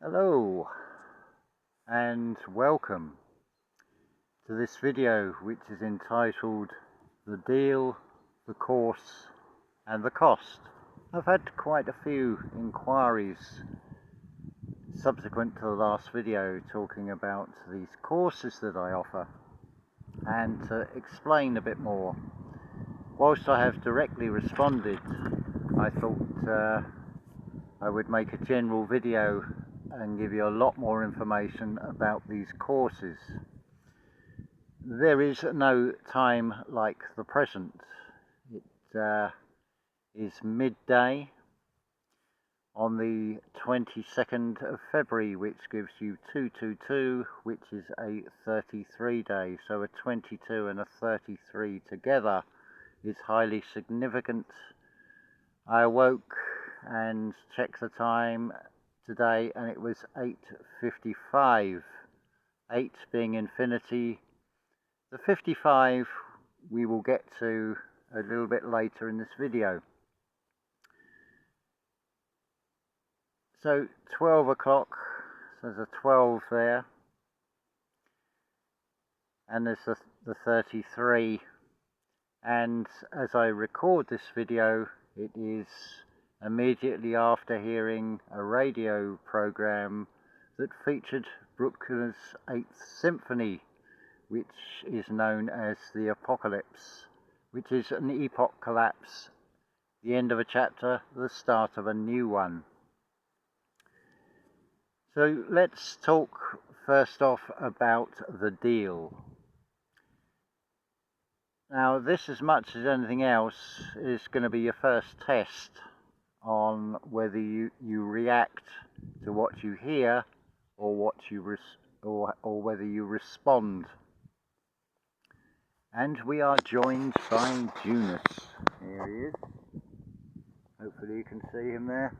Hello and welcome to this video, which is entitled The Deal, the Course and the Cost. I've had quite a few inquiries subsequent to the last video talking about these courses that I offer, and to explain a bit more. Whilst I have directly responded, I thought I would make a general video and give you a lot more information about these courses. There is no time like the present. It is midday on the 22nd of February, which gives you 222, which is a 33 day. So a 22 and a 33 together is highly significant. I awoke and checked the time today and it was 8:55, 8 being infinity. The 55 we will get to a little bit later in this video. So 12 o'clock, so there's a 12 there, and there's the 33, and as I record this video it is immediately after hearing a radio program that featured Bruckner's 8th Symphony, which is known as the Apocalypse, which is an epoch collapse, the end of a chapter, the start of a new one. So let's talk first off about the deal. Now this, as much as anything else, is going to be your first test on whether you react to what you hear or what you or whether you respond. And we are joined by Junus. Here he is. Hopefully you can see him there.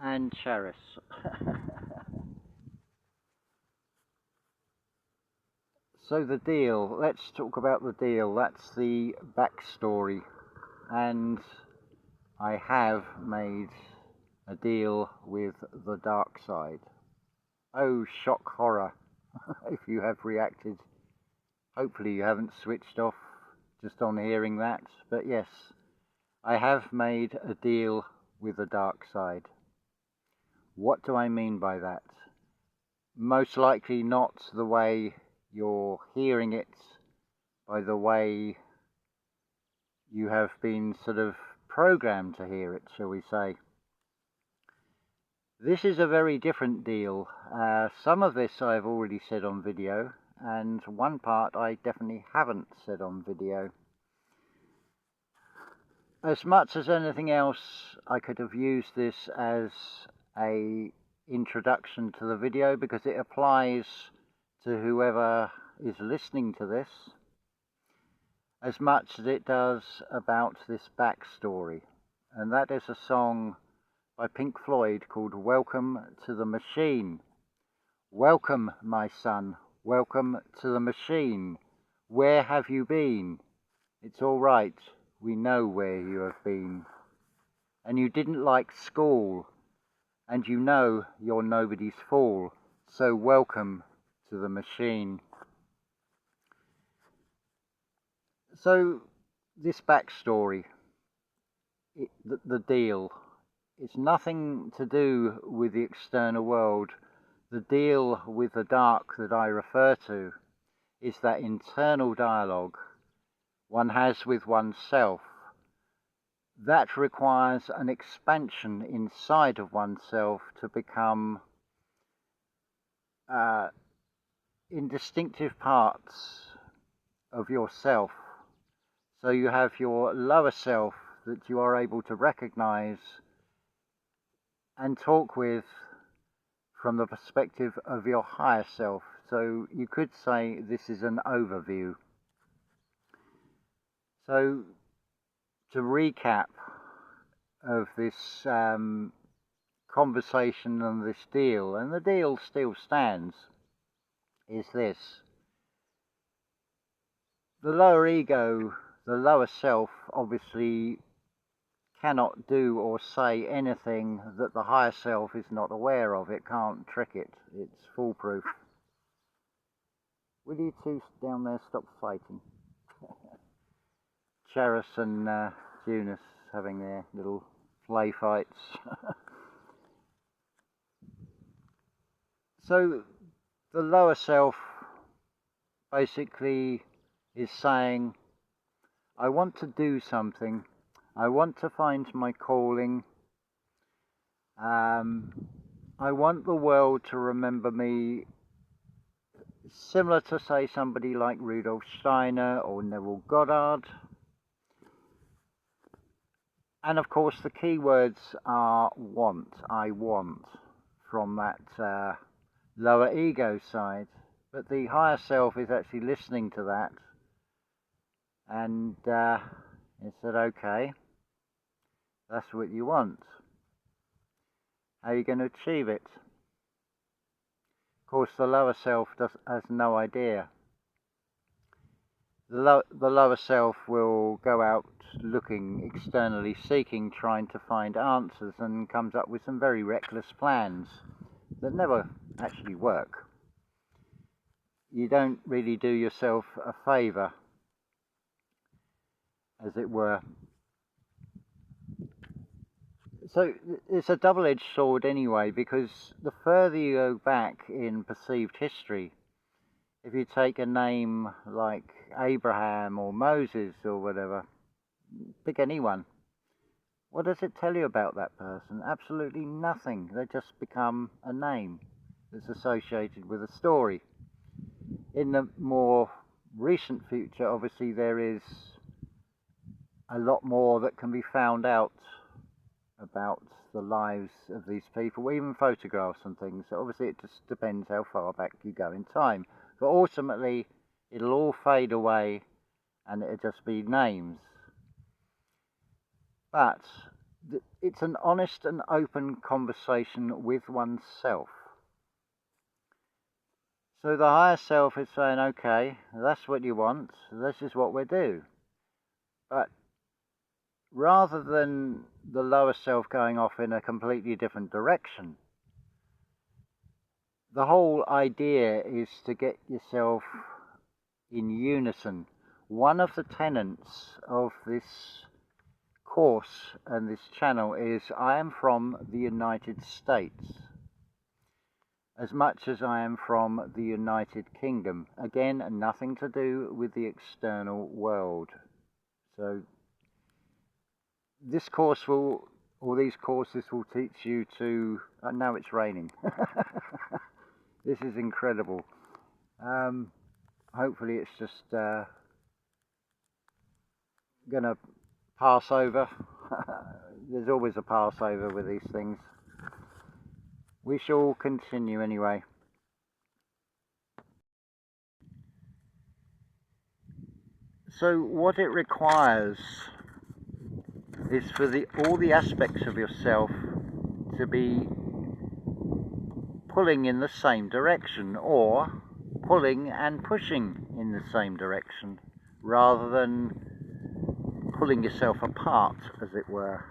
And Charis. So the deal, let's talk about the deal. That's the backstory, and I have made a deal with the dark side. Oh, shock horror. If you have reacted, hopefully you haven't switched off just on hearing that, but yes, I have made a deal with the dark side. What do I mean by that? Most likely not the way you're hearing it, by the way you have been sort of programmed to hear it, shall we say. This is a very different deal. Some of this I've already said on video, and one part I definitely haven't said on video. As much as anything else, I could have used this as a introduction to the video because it applies to whoever is listening to this, as much as it does about this backstory. And that is a song by Pink Floyd called Welcome to the Machine. Welcome, my son, welcome to the machine. Where have you been? It's all right, we know where you have been. And you didn't like school, and you know you're nobody's fool, so welcome to the machine. So this backstory, the deal, it's nothing to do with the external world. The deal with the dark that I refer to is that internal dialogue one has with oneself. That requires an expansion inside of oneself to become in distinctive parts of yourself. So you have your lower self that you are able to recognize and talk with from the perspective of your higher self. So you could say this is an overview. So to recap of this conversation and this deal, and the deal still stands, is this. The lower ego, the lower self, obviously cannot do or say anything that the higher self is not aware of. It can't trick it. It's foolproof. Will you two down there stop fighting? Charis and Junus having their little play fights. So the lower self basically is saying, I want to do something. I want to find my calling. I want the world to remember me, similar to, say, somebody like Rudolf Steiner or Neville Goddard. And of course the key words are want. I want, from that lower ego side. But the higher self is actually listening to that, and it said, okay, that's what you want. How are you going to achieve it? Of course, the lower self has no idea. The lower self will go out looking, externally seeking, trying to find answers, and comes up with some very reckless plans that never actually work. You don't really do yourself a favour, as it were. So it's a double-edged sword anyway, because the further you go back in perceived history, if you take a name like Abraham or Moses or whatever, pick anyone, what does it tell you about that person? Absolutely nothing. They just become a name that's associated with a story. In the more recent future, obviously there is a lot more that can be found out about the lives of these people, even photographs and things. So obviously it just depends how far back you go in time. But ultimately it'll all fade away and it'll just be names. But it's an honest and open conversation with oneself. So the higher self is saying, okay, that's what you want, this is what we'll do. But rather than the lower self going off in a completely different direction, the whole idea is to get yourself in unison. One of the tenets of this course and this channel is, I am from the United States as much as I am from the United Kingdom. Again, nothing to do with the external world. So this course will, or these courses will teach you to, now it's raining. This is incredible. Hopefully it's just gonna pass over. There's always a passover with these things. We shall continue anyway. So what it requires is for all the aspects of yourself to be pulling in the same direction, or pulling and pushing in the same direction, rather than pulling yourself apart, as it were.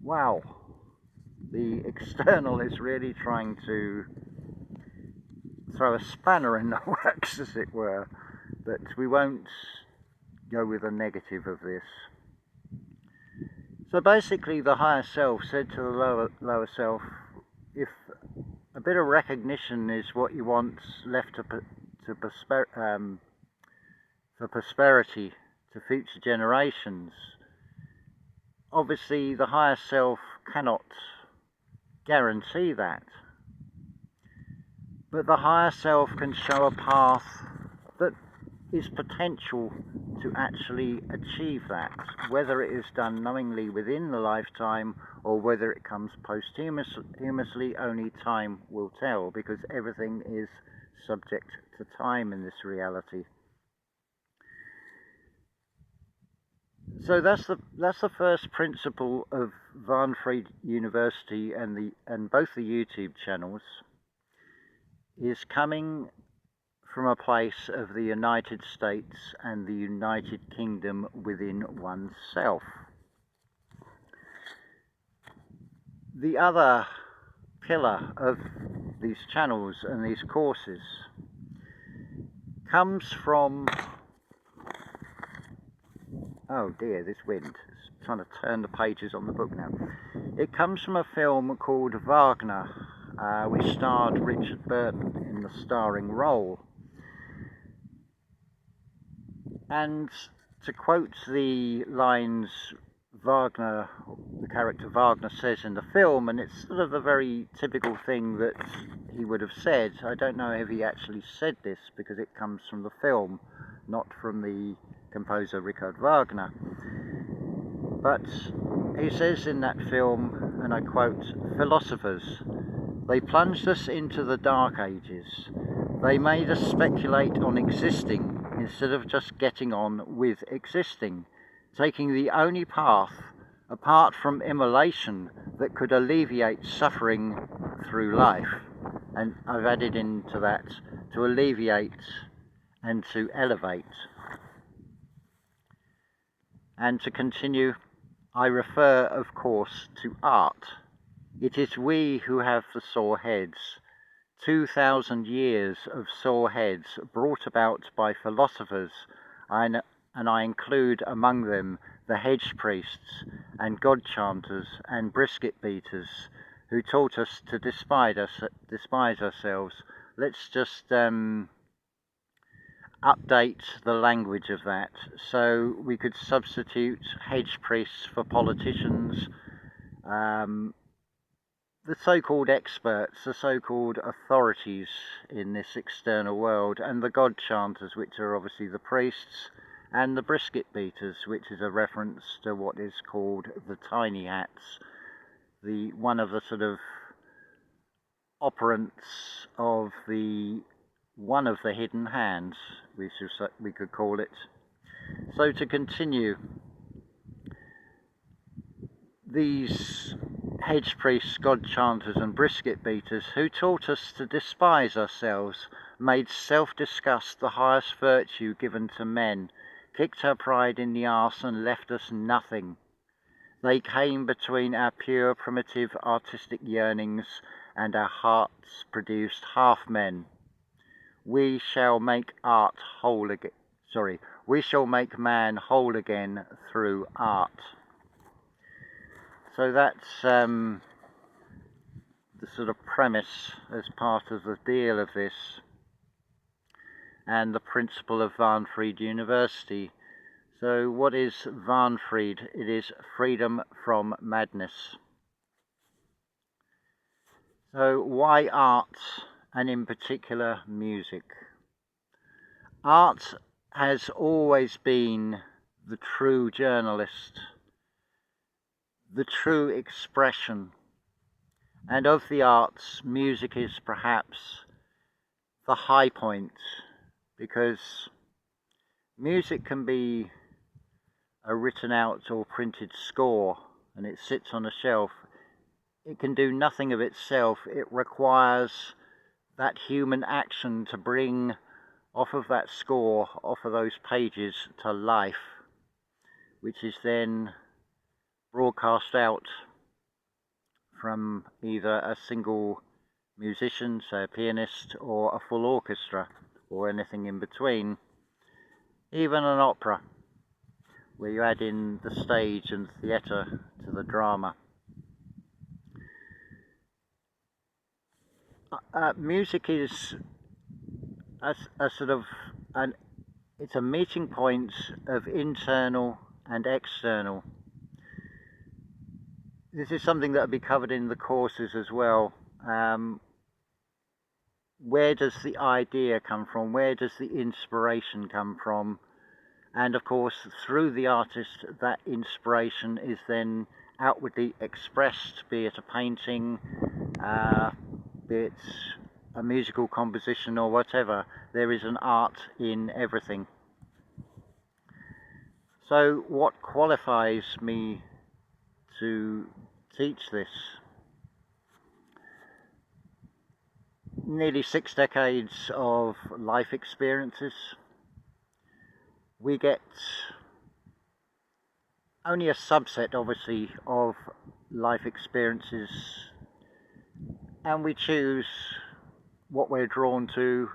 Wow, the external is really trying to throw a spanner in the works, as it were, but we won't go with the negative of this. So basically the higher self said to the lower self, if a bit of recognition is what you want left for prosperity to future generations, obviously the higher self cannot guarantee that. But the higher self can show a path that is potential to actually achieve that. Whether it is done knowingly within the lifetime or whether it comes posthumously, only time will tell, because everything is subject to time in this reality. So that's the first principle of Wahnfried University and both the YouTube channels, is coming from a place of the United States and the United Kingdom within oneself. The other pillar of these channels and these courses comes from, oh dear, this wind is trying to turn the pages on the book now. It comes from a film called Wagner, which starred Richard Burton in the starring role. And to quote the lines Wagner, the character Wagner says in the film, and it's sort of a very typical thing that he would have said. I don't know if he actually said this because it comes from the film, not from the composer Richard Wagner. But he says in that film, and I quote, "Philosophers, they plunged us into the dark ages. They made us speculate on existing instead of just getting on with existing, taking the only path, apart from immolation, that could alleviate suffering through life." And I've added into that, to alleviate and to elevate. And to continue, I refer, of course, to art. It is we who have the sore heads. 2,000 years of sore heads brought about by philosophers, and I include among them the hedge priests and god chanters and brisket beaters who taught us to despise ourselves. Let's just update the language of that. So we could substitute hedge priests for politicians, the so-called experts, the so-called authorities in this external world, and the god chanters, which are obviously the priests, and the brisket beaters, which is a reference to what is called the tiny hats, one of the sort of operants of one of the hidden hands, we could call it. So to continue, these hedge priests, god chanters and brisket beaters who taught us to despise ourselves, made self-disgust the highest virtue given to men, kicked our pride in the arse and left us nothing. They came between our pure primitive artistic yearnings and our hearts produced half men. We shall make art whole again. We shall make man whole again through art. So that's the sort of premise as part of the deal of this, and the principle of Wahnfried University. So what is Wahnfried? It is freedom from madness. So why art, and in particular music? Art has always been the true journalist, the true expression, and of the arts, music is perhaps the high point, because music can be a written out or printed score and it sits on a shelf. It can do nothing of itself. It requires that human action to bring off of that score, off of those pages, to life, which is then broadcast out from either a single musician, say a pianist, or a full orchestra, or anything in between. Even an opera, where you add in the stage and theatre to the drama. Music is a sort of it's a meeting point of internal and external. This is something that will be covered in the courses as well. Where does the idea come from? Where does the inspiration come from? And of course, through the artist, that inspiration is then outwardly expressed, be it a painting, be it a musical composition or whatever. There is an art in everything. So what qualifies me to teach this? Nearly 6 decades of life experiences. We get only a subset, obviously, of life experiences, and we choose what we're drawn to.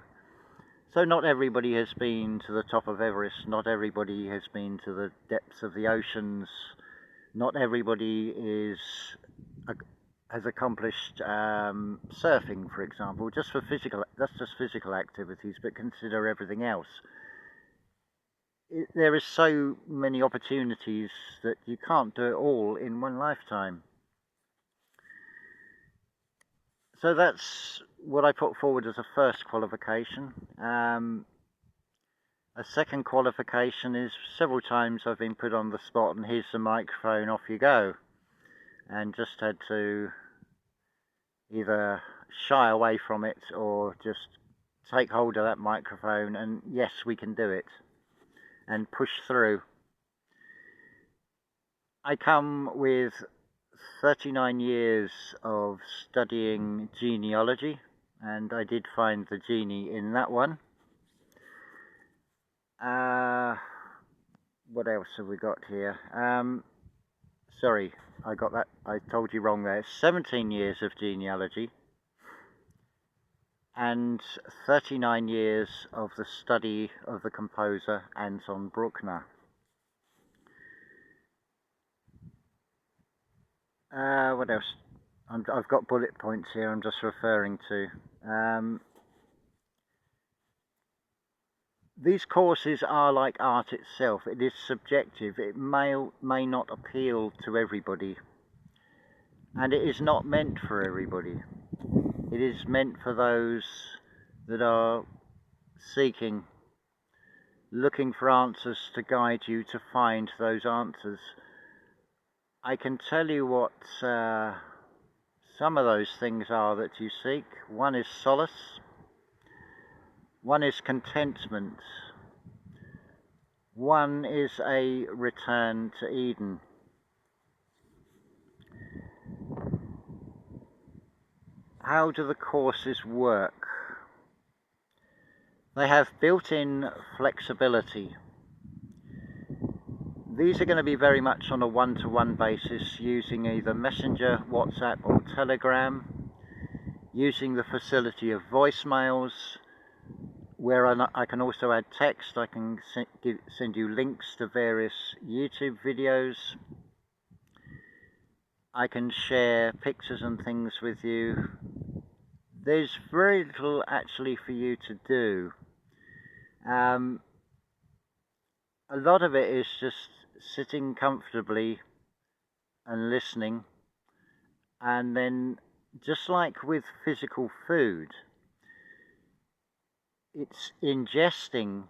So not everybody has been to the top of Everest, not everybody has been to the depths of the oceans, not everybody has accomplished surfing, for example, that's just physical activities, but consider everything else. There is so many opportunities that you can't do it all in one lifetime. So that's what I put forward as a first qualification. A second qualification is several times I've been put on the spot and here's the microphone, off you go. And just had to either shy away from it or just take hold of that microphone and yes, we can do it, and push through. I come with 39 years of studying genealogy, and I did find the genie in that one. What else have we got here? Sorry, I got that. I told you wrong there. 17 years of genealogy and 39 years of the study of the composer Anton Bruckner. What else? I've got bullet points here I'm just referring to. These courses are like art itself. It is subjective. It may not appeal to everybody. And it is not meant for everybody. It is meant for those that are seeking, looking for answers to guide you to find those answers. I can tell you what some of those things are that you seek. One is solace. One is contentment. One is a return to Eden. How do the courses work? They have built-in flexibility. These are going to be very much on a one-to-one basis, using either Messenger, WhatsApp or Telegram, using the facility of voicemails, where I can also add text. I can send you links to various YouTube videos. I can share pictures and things with you. There's very little actually for you to do. A lot of it is just sitting comfortably and listening, and then just like with physical food, it's ingesting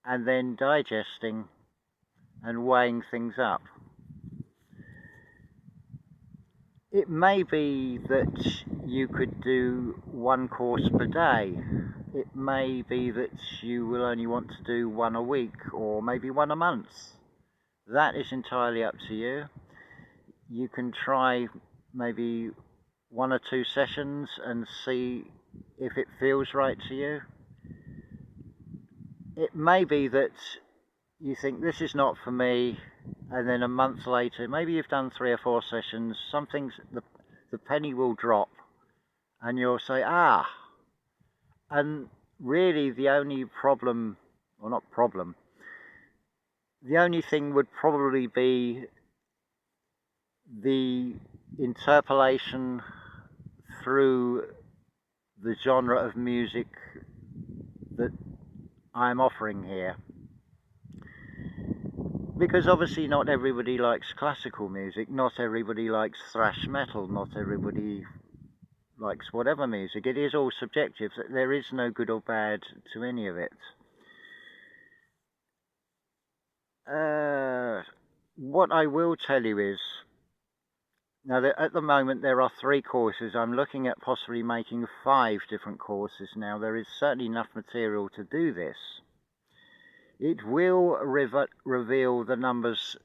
and then digesting and weighing things up. It may be that you could do one course per day. It may be that you will only want to do one a week, or maybe one a month. That is entirely up to you. You can try maybe 1 or 2 sessions and see if it feels right to you. It may be that you think this is not for me, and then a month later, maybe you've done 3 or 4 sessions, the penny will drop and you'll say, and really the only problem, or not problem, the only thing would probably be the interpolation through the genre of music that I'm offering here. Because obviously not everybody likes classical music, not everybody likes thrash metal, not everybody likes whatever music. It is all subjective. There is no good or bad to any of it. What I will tell you is, now at the moment there are 3 courses. I'm looking at possibly making 5 different courses now. There is certainly enough material to do this. It will reveal the numbers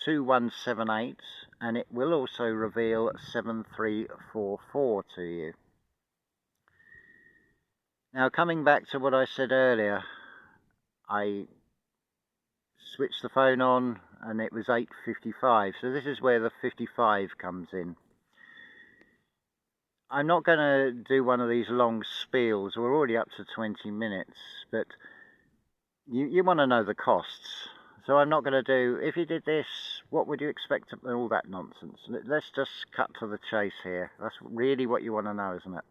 2178, and it will also reveal 7344 to you. Now, coming back to what I said earlier, I switch the phone on and it was 8:55. So this is where the 55 comes in. I'm not going to do one of these long spiels. We're already up to 20 minutes, but you want to know the costs. So I'm not going to do, if you did this, what would you expect, all that nonsense. Let's just cut to the chase here. That's really what you want to know, isn't it?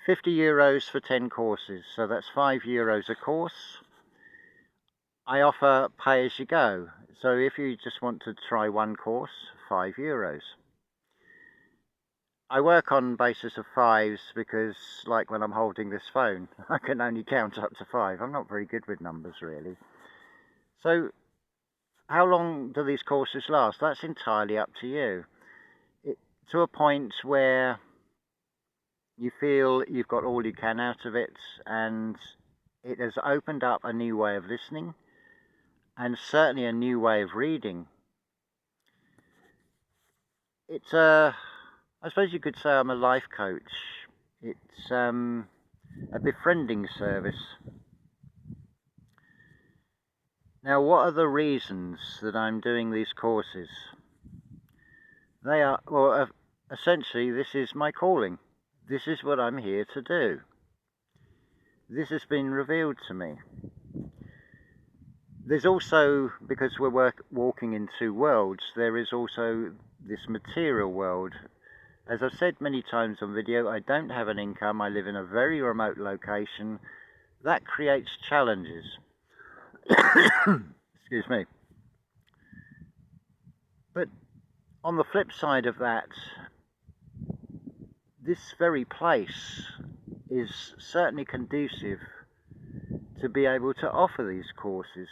€50 for 10 courses, so that's €5 a course. I offer pay as you go. So if you just want to try one course, €5. I work on basis of fives because, like when I'm holding this phone, I can only count up to 5. I'm not very good with numbers, really. So how long do these courses last? That's entirely up to you. To a point where you feel you've got all you can out of it, and it has opened up a new way of listening, and certainly a new way of reading. It's I suppose you could say I'm a life coach. It's a befriending service. Now, what are the reasons that I'm doing these courses? They are, well, essentially, this is my calling. This is what I'm here to do. This has been revealed to me. There's also, because we're walking in two worlds, there is also this material world. As I've said many times on video, I don't have an income. I live in a very remote location. That creates challenges. Excuse me. But on the flip side of that, this very place is certainly conducive to be able to offer these courses.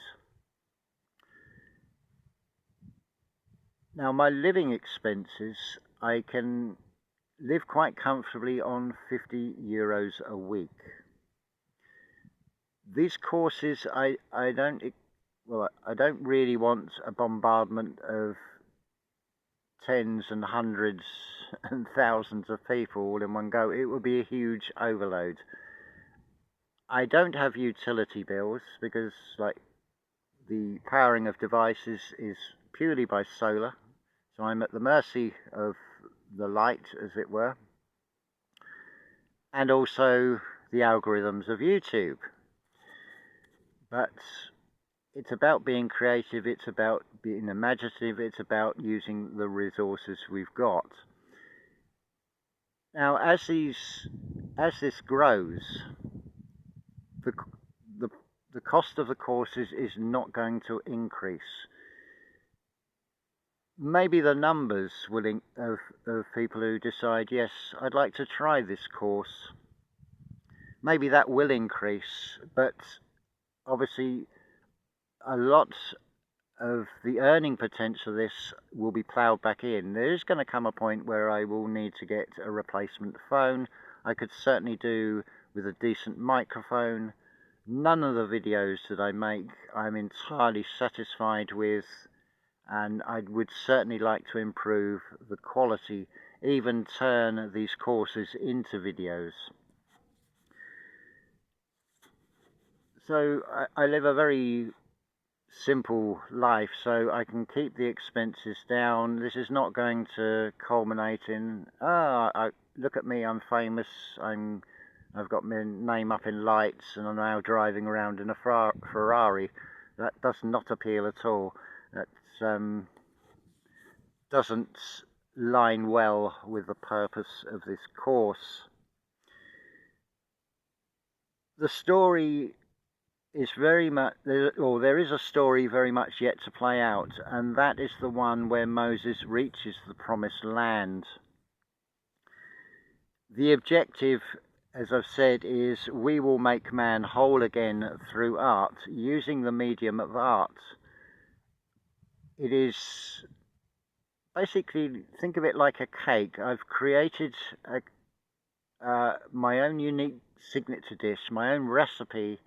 Now, my living expenses, I can live quite comfortably on €50 a week. These courses, I don't really want a bombardment of tens and hundreds and thousands of people all in one go. It would be a huge overload. I don't have utility bills because, like, the powering of devices is purely by solar, so I'm at the mercy of the light, as it were, and also the algorithms of YouTube. But it's about being creative, it's about being imaginative, it's about using the resources we've got. Now, as this grows, the cost of the courses is not going to increase. Maybe the numbers of people who decide, yes, I'd like to try this course, maybe that will increase, but obviously a lot of the earning potential of this will be ploughed back in. There is going to come a point where I will need to get a replacement phone. I could certainly do with a decent microphone. None of the videos that I make I'm entirely satisfied with, and I would certainly like to improve the quality, even turn these courses into videos. So I live a very simple life, so I can keep the expenses down. This is not going to culminate in, look at me, I'm famous, I've got my name up in lights and I'm now driving around in a Ferrari. That does not appeal at all. That doesn't line well with the purpose of this course. The story is very much, or there is a story very much yet to play out, and that is the one where Moses reaches the promised land. The objective, as I've said, is we will make man whole again through art, using the medium of art. It is basically, think of it like a cake. I've created my own unique signature dish, my own recipe,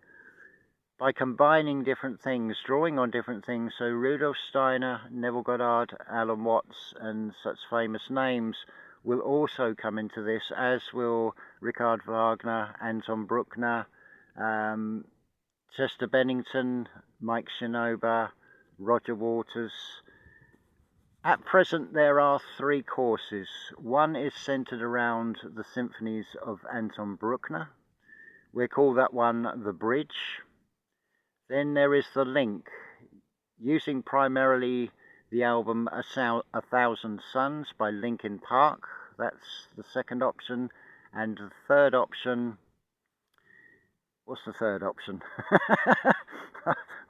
by combining different things, drawing on different things. So Rudolf Steiner, Neville Goddard, Alan Watts, and such famous names will also come into this, as will Richard Wagner, Anton Bruckner, Chester Bennington, Mike Shinoda, Roger Waters. At present there are 3 courses. One is centered around the symphonies of Anton Bruckner. We call that one the Bridge. Then there is the Link, using primarily the album A Thousand Suns by Linkin Park. That's the second option. And the third option, what's the third option?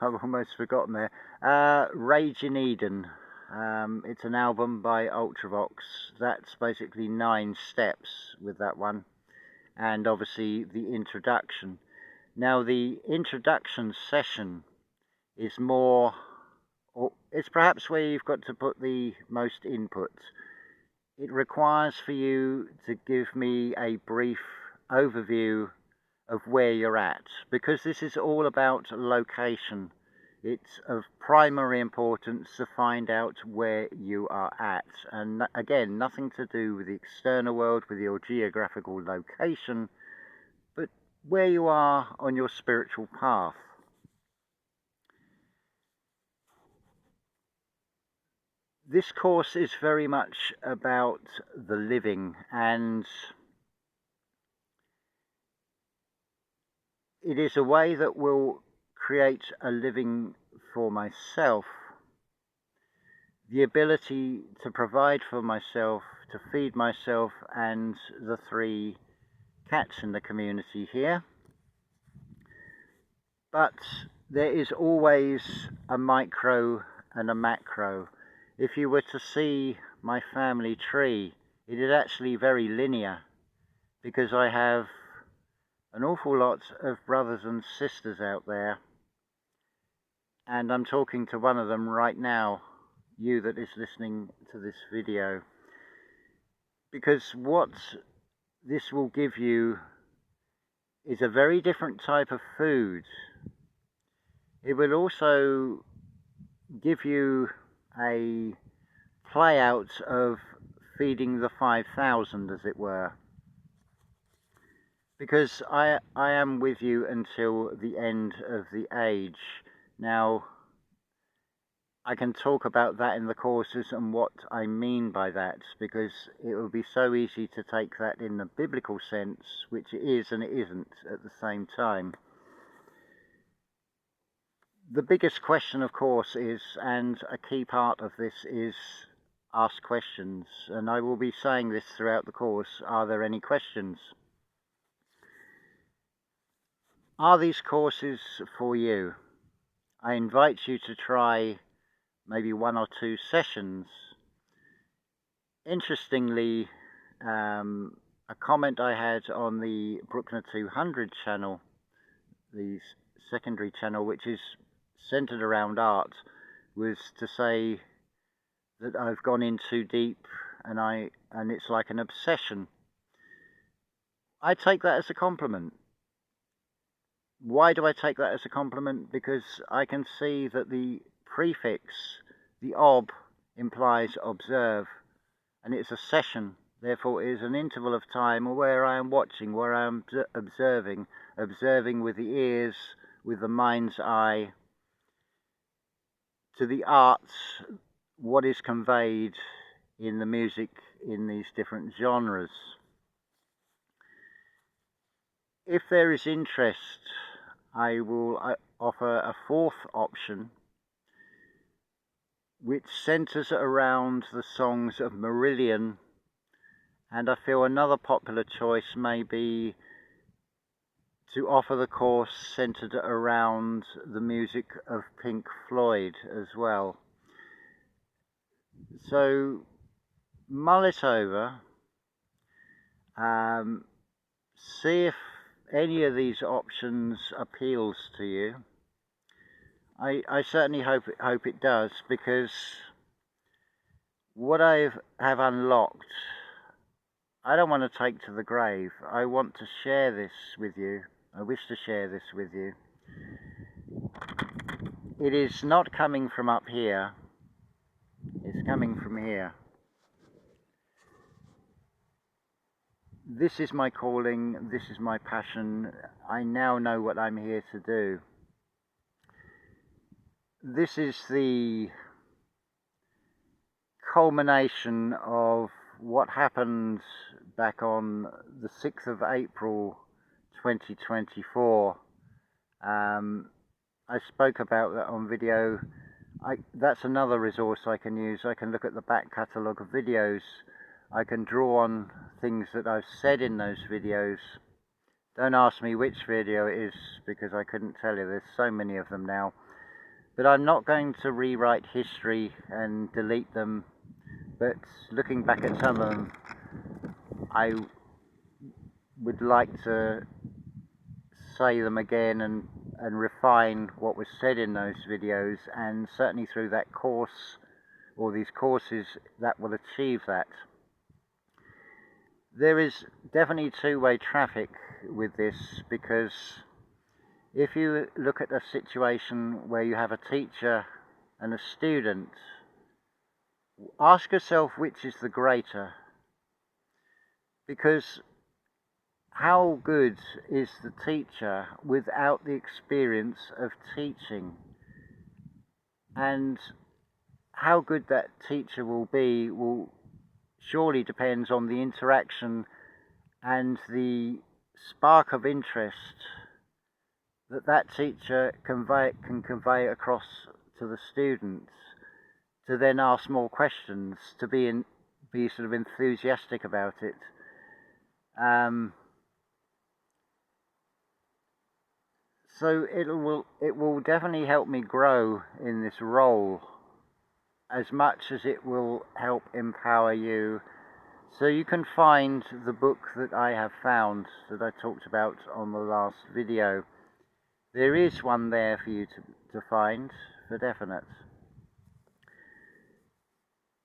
I've almost forgotten there. Rage in Eden. It's an album by Ultravox. That's basically 9 steps with that one. And obviously the introduction. Now the introduction session is more, or it's perhaps where you've got to put the most input. It requires for you to give me a brief overview of where you're at, because this is all about location. It's of primary importance to find out where you are at, and again, nothing to do with the external world, with your geographical location, but where you are on your spiritual path. This course is very much about the living, and it is a way that will create a living for myself, the ability to provide for myself, to feed myself and the 3 cats in the community here. But there is always a micro and a macro. If you were to see my family tree, it is actually very linear, because I have an awful lot of brothers and sisters out there, and I'm talking to one of them right now, you that is listening to this video, because what this will give you is a very different type of food. It will also give you a play out of feeding the 5,000, as it were, because I am with you until the end of the age. Now, I can talk about that in the courses and what I mean by that, because it will be so easy to take that in the biblical sense, which it is and it isn't at the same time. The biggest question, of course, is, and a key part of this is, ask questions. And I will be saying this throughout the course. Are there any questions? Are these courses for you? I invite you to try maybe 1 or 2 sessions. Interestingly, a comment I had on the Bruckner 200 channel, the secondary channel, which is centered around art, was to say that I've gone in too deep and it's like an obsession. I take that as a compliment. Why do I take that as a compliment? Because I can see that the prefix, the ob, implies observe, and it's a session. Therefore, it is an interval of time where I am watching, where I am observing with the ears, with the mind's eye, to the arts, what is conveyed in the music in these different genres. If there is interest, I will offer a 4th option, which centers around the songs of Marillion, and I feel another popular choice may be to offer the course centered around the music of Pink Floyd as well. So mull it over, see if any of these options appeals to you. I certainly hope it does, because what I have unlocked, I don't want to take to the grave. I want to share this with you. I wish to share this with you. It is not coming from up here. It's coming from here. This is my calling. This is my passion. I now know what I'm here to do. this is the culmination of what happened back on the 6th of April 2024. I spoke about that on video. That's another resource I can use. I can look at the back catalogue of videos. I can draw on things that I've said in those videos. Don't ask me which video it is, because I couldn't tell you. There's so many of them now. But I'm not going to rewrite history and delete them. But looking back at some of them, I would like to say them again and refine what was said in those videos, and certainly through that course or these courses that will achieve that. There is definitely two-way traffic with this, because if you look at a situation where you have a teacher and a student, ask yourself which is the greater, because how good is the teacher without the experience of teaching? And how good that teacher will be will surely depends on the interaction and the spark of interest that that teacher can convey across to the students, to then ask more questions, to be sort of enthusiastic about it. So it will definitely help me grow in this role, as much as it will help empower you. So you can find the book that I have found, that I talked about on the last video. There is one there for you to find, for definite.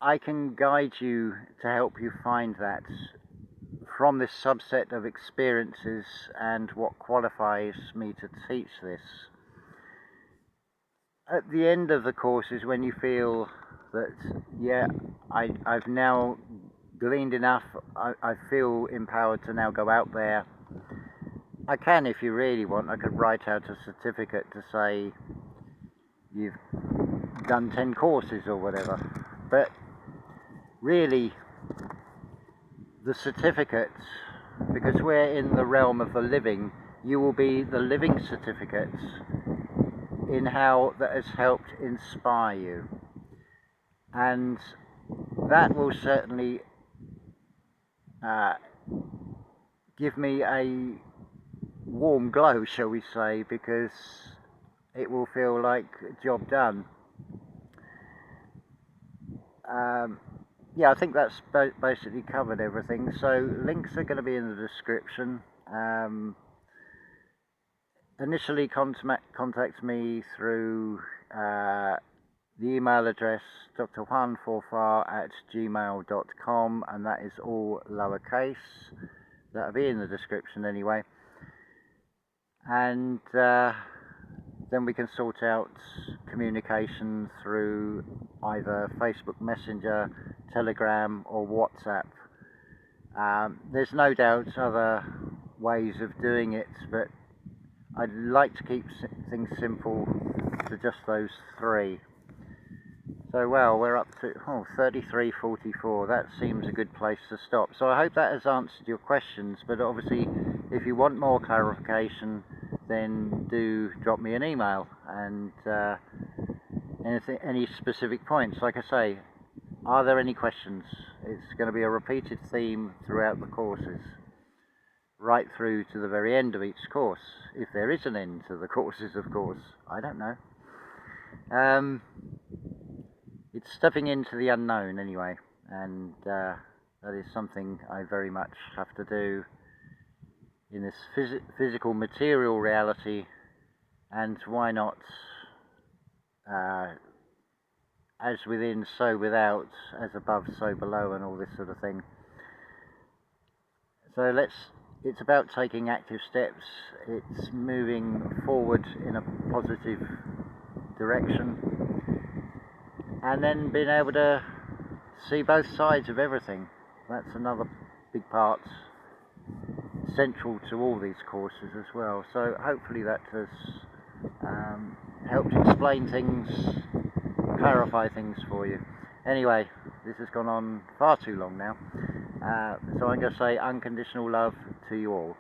I can guide you to help you find that from this subset of experiences and what qualifies me to teach this. At the end of the course is when you feel that, yeah, I've now gleaned enough, I feel empowered to now go out there. I can, if you really want, I could write out a certificate to say you've done 10 courses or whatever. But really, the certificate, because we're in the realm of the living, you will be the living certificate in how that has helped inspire you. And that will certainly give me a warm glow, shall we say, because it will feel like a job done. Yeah, I think that's basically covered everything. So links are going to be in the description. Initially contact me through the email address drjuanforfar@gmail.com, and that is all lowercase. That'll be in the description anyway. And then we can sort out communication through either Facebook Messenger, Telegram or WhatsApp. There's no doubt other ways of doing it, but I'd like to keep things simple to just those three. So, well, we're up to 33:44. That seems a good place to stop. So I hope that has answered your questions, but obviously if you want more clarification, then do drop me an email, and any specific points. Like I say, are there any questions? It's going to be a repeated theme throughout the courses, right through to the very end of each course, if there is an end to the courses, of course. I don't know. It's stepping into the unknown anyway, and that is something I very much have to do in this physical material reality. And why not, as within so without, as above so below, and all this sort of thing. So it's about taking active steps. It's moving forward in a positive direction, and then being able to see both sides of everything. That's another big part, central to all these courses as well. So hopefully that has helped explain things, clarify things for you. Anyway, this has gone on far too long now, so I'm going to say unconditional love to you all.